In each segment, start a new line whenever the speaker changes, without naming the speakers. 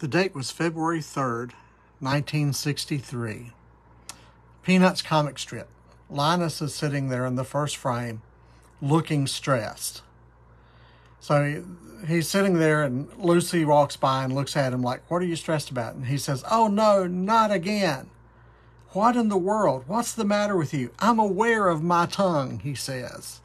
The date was February 3rd, 1963. Peanuts comic strip. Linus is sitting there in the first frame looking stressed. So he's sitting there and Lucy walks by and looks at him like, "What are you stressed about?" And he says, "Oh no, not again." "What in the world? What's the matter with you?" "I'm aware of my tongue," he says.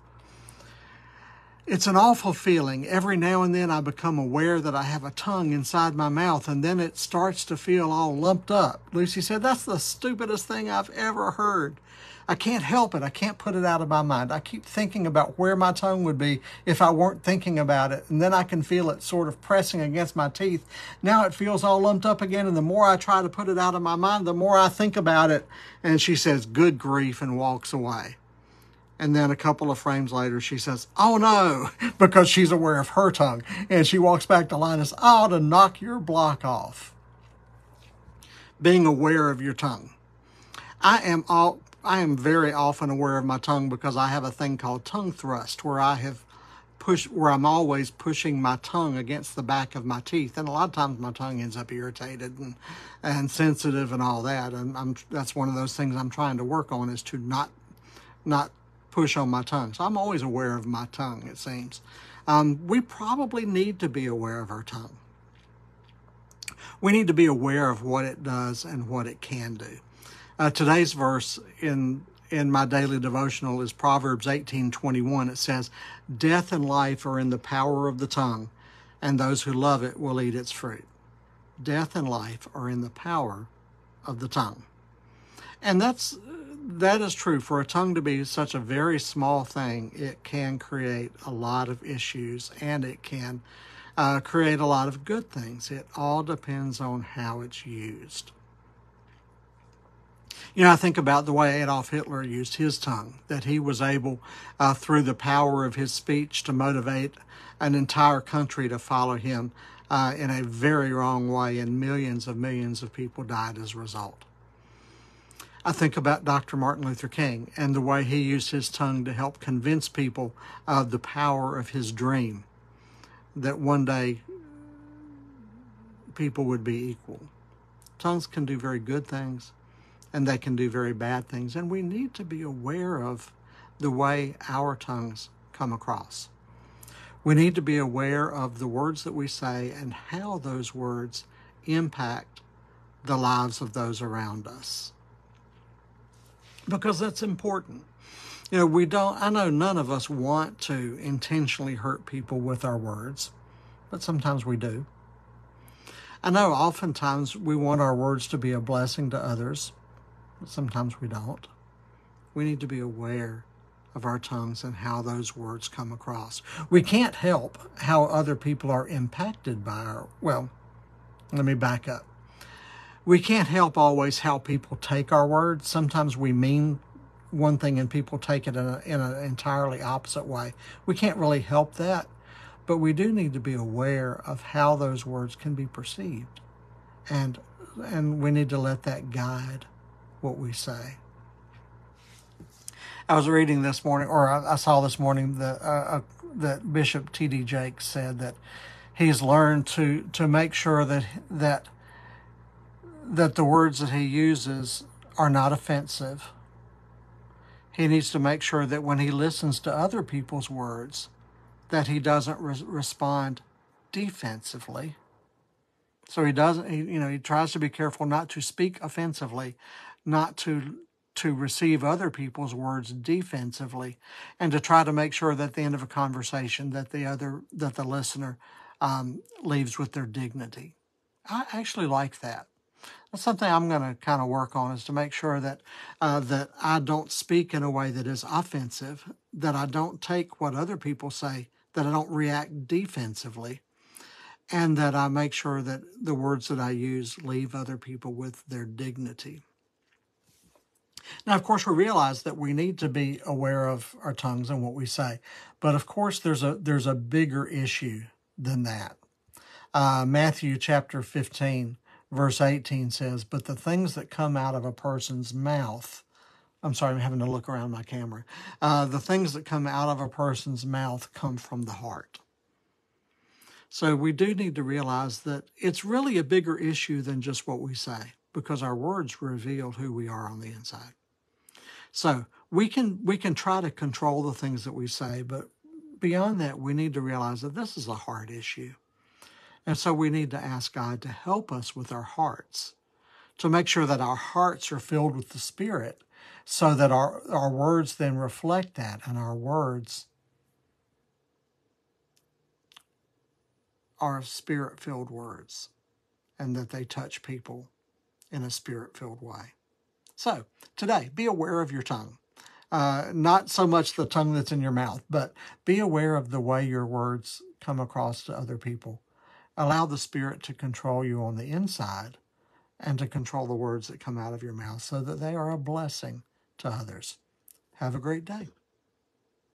It's an awful feeling. Every now and then I become aware that I have a tongue inside my mouth, and then it starts to feel all lumped up. Lucy said, "That's the stupidest thing I've ever heard. I can't help it. I can't put it out of my mind. I keep thinking about where my tongue would be if I weren't thinking about it, and then I can feel it sort of pressing against my teeth. Now it feels all lumped up again, and the more I try to put it out of my mind, the more I think about it." And she says, "Good grief," and walks away. And then a couple of frames later, she says, "Oh no," because she's aware of her tongue. And she walks back to Linus, "I ought to knock your block off." Being aware of your tongue. I am very often aware of my tongue because I have a thing called tongue thrust, where I'm always pushing my tongue against the back of my teeth. And a lot of times my tongue ends up irritated and sensitive and all that. And that's one of those things I'm trying to work on, is to not push on my tongue. So I'm always aware of my tongue, it seems. We probably need to be aware of our tongue. We need to be aware of what it does and what it can do. Today's verse in my daily devotional is Proverbs 18:21. It says, "Death and life are in the power of the tongue, and those who love it will eat its fruit." Death and life are in the power of the tongue. And that is true. For a tongue to be such a very small thing, it can create a lot of issues, and it can create a lot of good things. It all depends on how it's used. I think about the way Adolf Hitler used his tongue, that he was able, through the power of his speech, to motivate an entire country to follow him in a very wrong way, and millions of people died as a result. I think about Dr. Martin Luther King and the way he used his tongue to help convince people of the power of his dream, that one day people would be equal. Tongues can do very good things, and they can do very bad things, and we need to be aware of the way our tongues come across. We need to be aware of the words that we say and how those words impact the lives of those around us, because that's important. I know none of us want to intentionally hurt people with our words, but sometimes we do. I know oftentimes we want our words to be a blessing to others, but sometimes we don't. We need to be aware of our tongues and how those words come across. We can't help how other people are impacted by let me back up. We can't help always how people take our words. Sometimes we mean one thing and people take it in an entirely opposite way. We can't really help that, but we do need to be aware of how those words can be perceived, and we need to let that guide what we say. I was reading this morning, or I saw this morning, that Bishop T.D. Jakes said that he's learned to make sure that the words that he uses are not offensive. He needs to make sure that when he listens to other people's words, that he doesn't respond defensively. So he tries to be careful not to speak offensively, not to receive other people's words defensively, and to try to make sure that at the end of a conversation that the listener leaves with their dignity. I actually like that. That's something I'm going to kind of work on, is to make sure that I don't speak in a way that is offensive, that I don't take what other people say, that I don't react defensively, and that I make sure that the words that I use leave other people with their dignity. Now, of course, we realize that we need to be aware of our tongues and what we say, but of course, there's a bigger issue than that. Matthew chapter 15. Verse 18 says, "But the things that come out of a person's mouth," I'm sorry, I'm having to look around my camera. The things that come out of a person's mouth come from the heart. So we do need to realize that it's really a bigger issue than just what we say, because our words reveal who we are on the inside. So we can try to control the things that we say, but beyond that, we need to realize that this is a heart issue. And so we need to ask God to help us with our hearts, to make sure that our hearts are filled with the Spirit, so that our words then reflect that, and our words are Spirit-filled words, and that they touch people in a Spirit-filled way. So today, be aware of your tongue. Not so much the tongue that's in your mouth, but be aware of the way your words come across to other people. Allow the Spirit to control you on the inside and to control the words that come out of your mouth so that they are a blessing to others. Have a great day.